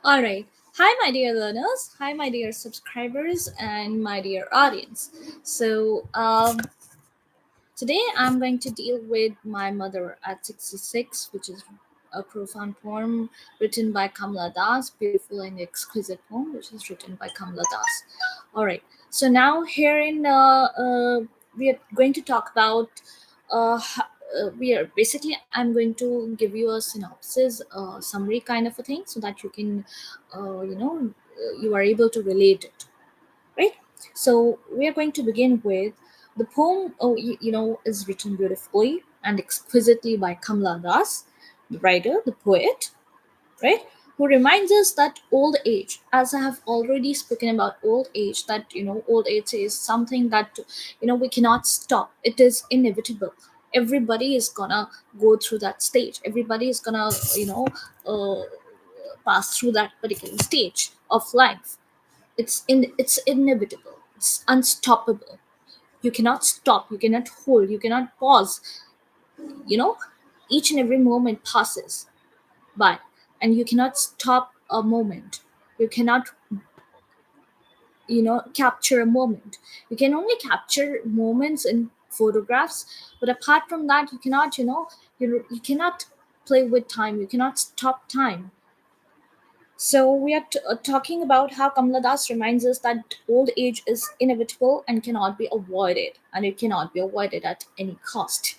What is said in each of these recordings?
All right. Hi, my dear learners. Hi, my dear subscribers, and my dear audience. Today I'm going to deal with My Mother at 66, which is a profound poem written by Kamala Das, beautiful and exquisite poem, which is written by Kamala Das. All right. So now here we are going to talk about we are basically I'm going to give you a synopsis, summary kind of a thing, so that you can, you are able to relate it, right? So we are going to begin with the poem. Is written beautifully and exquisitely by Kamala Das, the writer, the poet, right? Who reminds us that old age, as I have already spoken about old age, that old age is something that we cannot stop. It is inevitable. Everybody is gonna go through that stage. Everybody is gonna uh, pass through that particular stage of life. It's inevitable. It's unstoppable. You cannot stop. You cannot hold. You cannot pause. You know, each and every moment passes by, and you cannot stop a moment. You cannot capture a moment. You can only capture moments in photographs, but apart from that, you cannot you cannot play with time. You cannot stop time. So we are talking about how Kamala Das reminds us that old age is inevitable and cannot be avoided, and it cannot be avoided at any cost.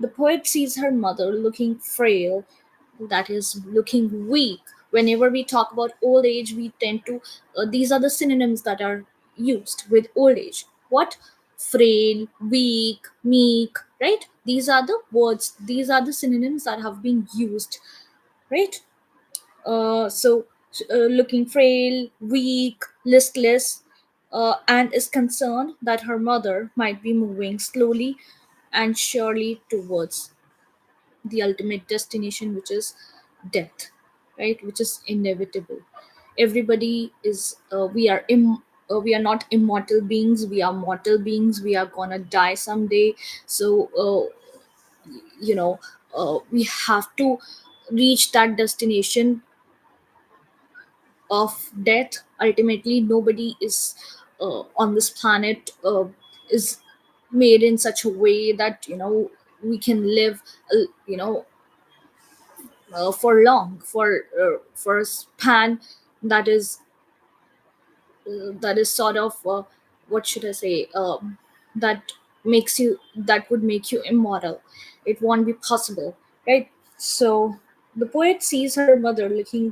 The poet sees her mother looking frail, that is, looking weak. Whenever we talk about old age, we tend to, these are the synonyms that are used with old age. What? Frail, weak, meek, right? These are the words, these are the synonyms that have been used, right? Looking frail, weak, listless, and is concerned that her mother might be moving slowly and surely towards the ultimate destination, which is death, right? Which is inevitable. Everybody is, we are not immortal beings, we are mortal beings. We are gonna die someday. So, you know, we have to reach that destination of death. Ultimately, nobody is on this planet is made in such a way that we can live, you know for long, for a span that is sort of, what should I say, that that would make you immortal. It won't be possible, right? So the poet sees her mother looking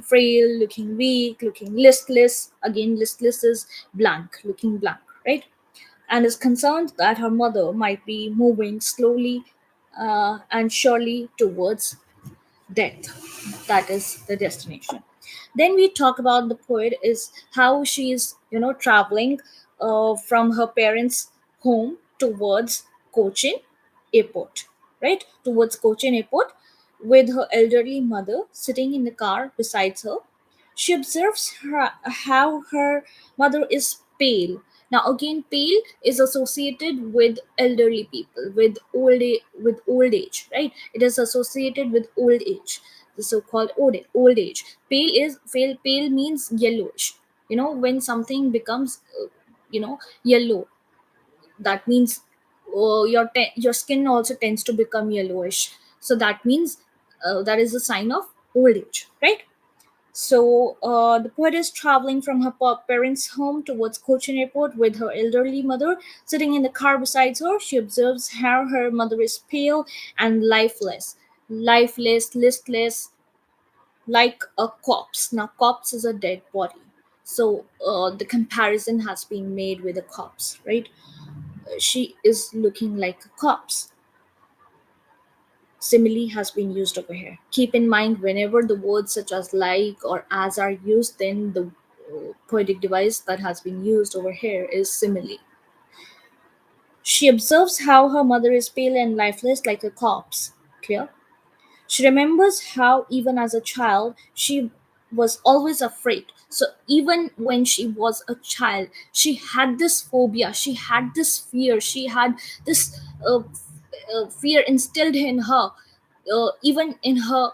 frail, looking weak, looking listless. Again, listless is blank, looking blank, right? And is concerned that her mother might be moving slowly and surely towards death. That is the destination. Then we talk about the poet is how she is traveling from her parents home towards Cochin airport, right? Towards Cochin airport, with her elderly mother sitting in the car beside her. She observes how her mother is pale. Now again, pale is associated with elderly people, with with old age, right? It is associated with old age, the so-called old age. Pale means yellowish. When something becomes yellow, that means your skin also tends to become yellowish. So that means that is a sign of old age, right? So the poet is traveling from her parents' home towards Cochin Airport with her elderly mother sitting in the car beside her. She observes how her mother is pale and lifeless, listless, like a corpse. Now, corpse is a dead body. So the comparison has been made with a corpse, right? She is looking like a corpse. Simile has been used over here. Keep in mind, whenever the words such as like or as are used, then the poetic device that has been used over here is simile. She observes how her mother is pale and lifeless like a corpse. Clear? She remembers how, even as a child, she was always afraid. So, even when she was a child, she had this phobia, she had this fear, she had this fear instilled in her, even in her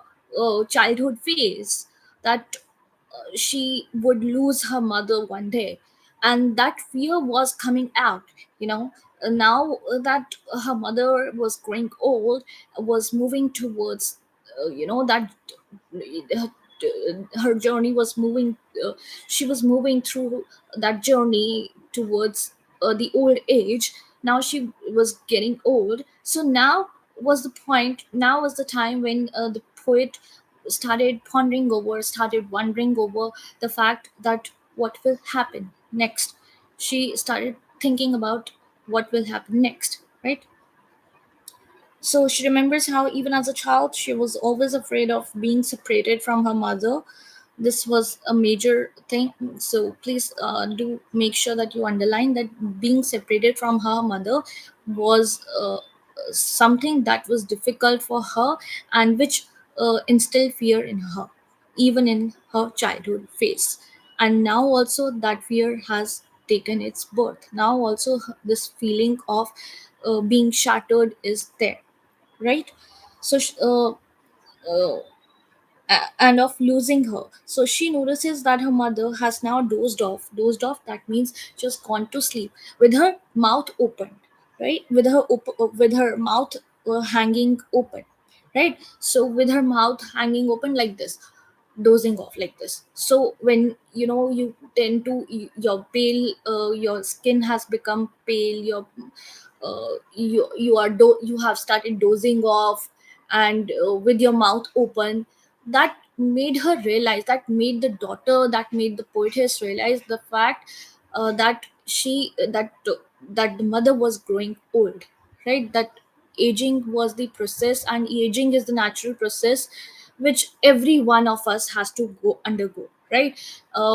childhood phase. that she would lose her mother one day, and that fear was coming out, you know. Now that her mother was growing old, was moving towards, that her journey was moving, she was moving through that journey towards the old age. Now she was getting old, so now was the point, now was the time when the poet started wondering over the fact that what will happen next. She started thinking about what will happen next, right? So she remembers how, even as a child, she was always afraid of being separated from her mother. This was a major thing. So please do make sure that you underline that being separated from her mother was something that was difficult for her, and which instilled fear in her, even in her childhood phase. And now also that fear has taken its birth. Now also this feeling of being shattered is there, right? So and of losing her. So she notices that her mother has now dozed off. Dozed off, that means just gone to sleep with her mouth open, right? With her mouth hanging open, right? So with her mouth hanging open like this, dozing off like this. So when you tend to, your pale, your skin has become pale, you have started dozing off, and with your mouth open, that made her realize, that made the daughter, that made the poetess realize the fact that that the mother was growing old, right? That aging was the process, and aging is the natural process which every one of us has to go undergo, right?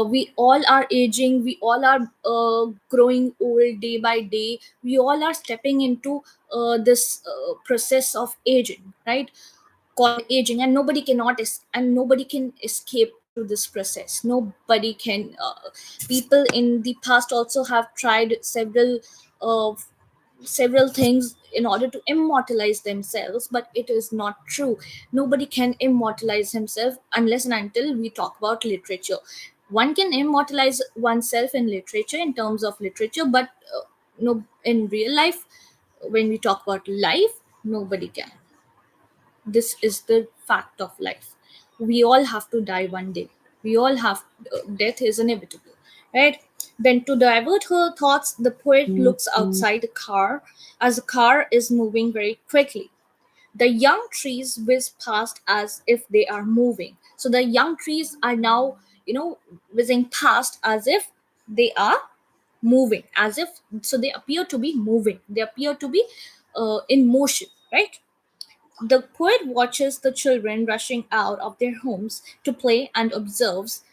We all are aging, we all are growing old day by day, we all are stepping into this process of aging, right? Called aging, and nobody can escape through this process. Nobody can. People in the past also have tried uh, several things in order to immortalize themselves, but it is not true. Nobody can immortalize himself unless and until we talk about literature. One can immortalize oneself in literature, in terms of literature, but no, in real life, when we talk about life, nobody can. This is the fact of life. We all have to die one day. We all have, death is inevitable, right? Then, to divert her thoughts, the poet looks outside the car, as the car is moving very quickly. The young trees whiz past as if they are moving. So the young trees are now, whizzing past as if they are moving, as if, so they appear to be moving, they appear to be in motion, right? The poet watches the children rushing out of their homes to play, and observes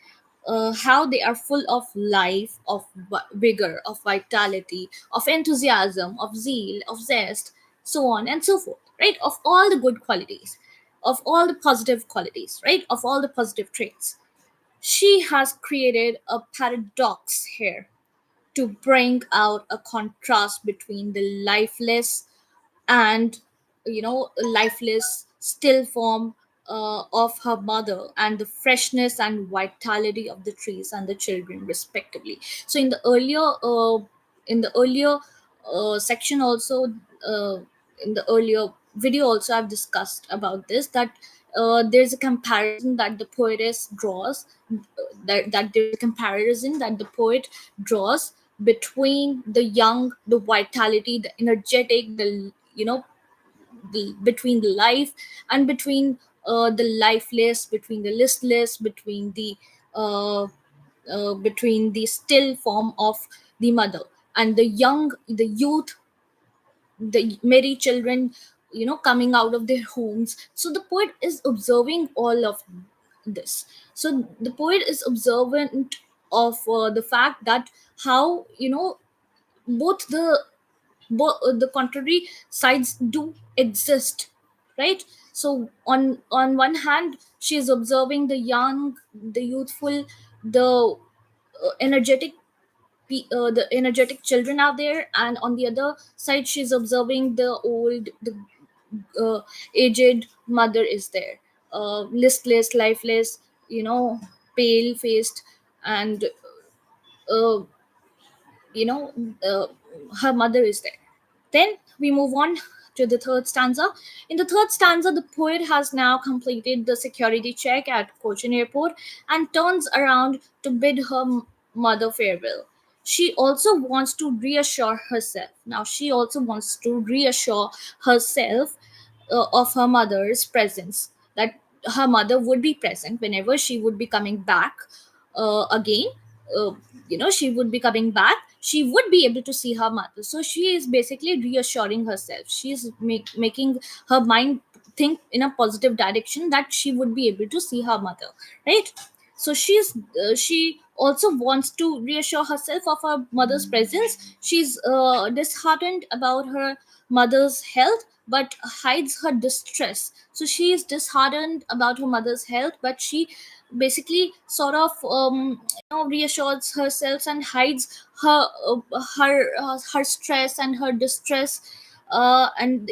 how they are full of life, of vigor, of vitality, of enthusiasm, of zeal, of zest, so on and so forth, right? Of all the good qualities, of all the positive qualities, right? Of all the positive traits. She has created a paradox here to bring out a contrast between the lifeless and, lifeless still form of her mother, and the freshness and vitality of the trees and the children respectively. So in the earlier section also, uh, in the earlier video also, I've discussed about this, that there's a comparison that the poetess draws, that there's a comparison that the poet draws between the young, the vitality, the energetic, the, between the life, and between the lifeless, between the listless, uh, between the still form of the mother, and the young, the youth, the merry children, coming out of their homes. So the poet is observing all of this. So the poet is observant of the fact that how, both the contrary sides do exist, right? So on one hand, she is observing the young, the youthful, the the energetic children out there, and on the other side, she's observing the old, the aged mother is there, listless, lifeless, pale faced, and uh, you know uh, her mother is there. Then we move on to the third stanza. In the third stanza, the poet has now completed the security check at Cochin Airport and turns around to bid her mother farewell. She also wants to reassure herself. Now, she also wants to reassure herself of her mother's presence, that her mother would be present whenever she would be coming back again. uh, she would be coming back, she would be able to see her mother. So she is basically reassuring herself, she is making her mind think in a positive direction that she would be able to see her mother, right? So she also wants to reassure herself of her mother's presence. She's disheartened about her mother's health but hides her distress. So she is disheartened about her mother's health, but she basically sort of reassures herself and hides her stress and her distress, and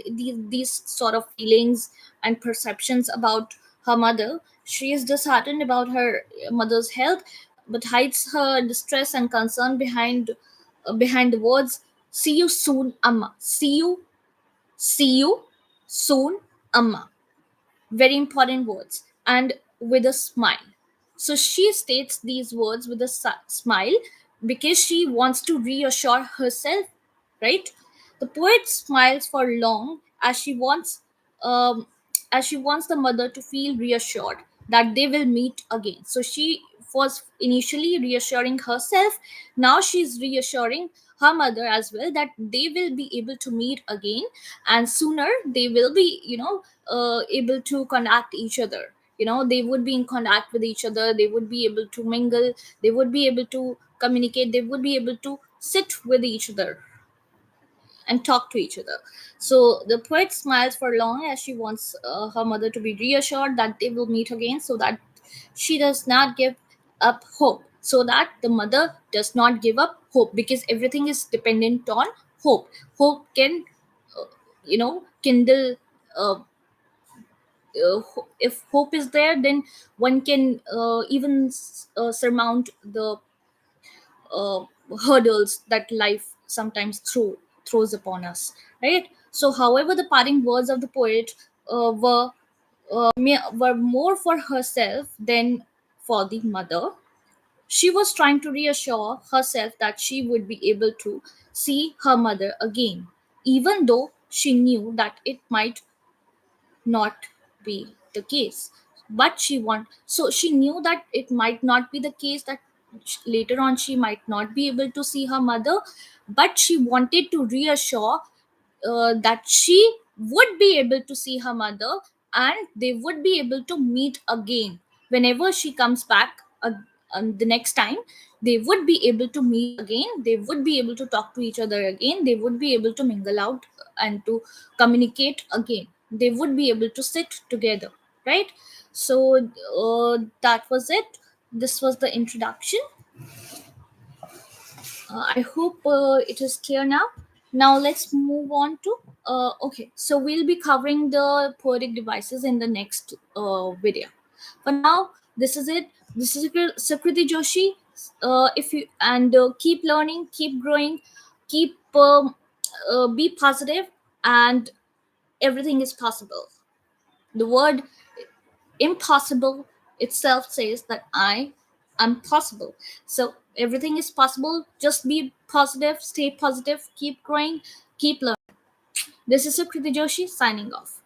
these sort of feelings and perceptions about her mother. She is disheartened about her mother's health, but hides her distress and concern behind the words "See you soon, Amma." See you soon, Amma. Very important words, and with a smile. So she states these words with a smile because she wants to reassure herself, right? The poet smiles for long um, as she wants the mother to feel reassured that they will meet again. So she was initially reassuring herself, now she's reassuring her mother as well that they will be able to meet again, and sooner they will be able to contact each other. They would be in contact with each other, they would be able to mingle, they would be able to communicate, they would be able to sit with each other and talk to each other. So the poet smiles for long as she wants her mother to be reassured that they will meet again, so that she does not give up hope, so that the mother does not give up hope, because everything is dependent on hope. Hope can kindle. If hope is there, then one can even surmount the uh, hurdles that life sometimes throws upon us, right? So however, the parting words of the poet were more for herself than for the mother. She was trying to reassure herself that she would be able to see her mother again, even though she knew that it might not be the case. But she knew that it might not be the case, that later on she might not be able to see her mother, but she wanted to reassure that she would be able to see her mother, and they would be able to meet again whenever she comes back. The next time they would be able to meet again, they would be able to talk to each other again, they would be able to mingle out and to communicate again, they would be able to sit together, right? So that was it. This was the introduction. I hope it is clear now. Now let's move on to okay. So we'll be covering the poetic devices in the next video. For now, this is it. This is Sakriti Joshi. If you and keep learning, keep growing, keep be positive, and everything is possible. The word impossible itself says that I am possible. So everything is possible. Just be positive, stay positive, keep growing, keep learning. This is Sukriti Joshi signing off.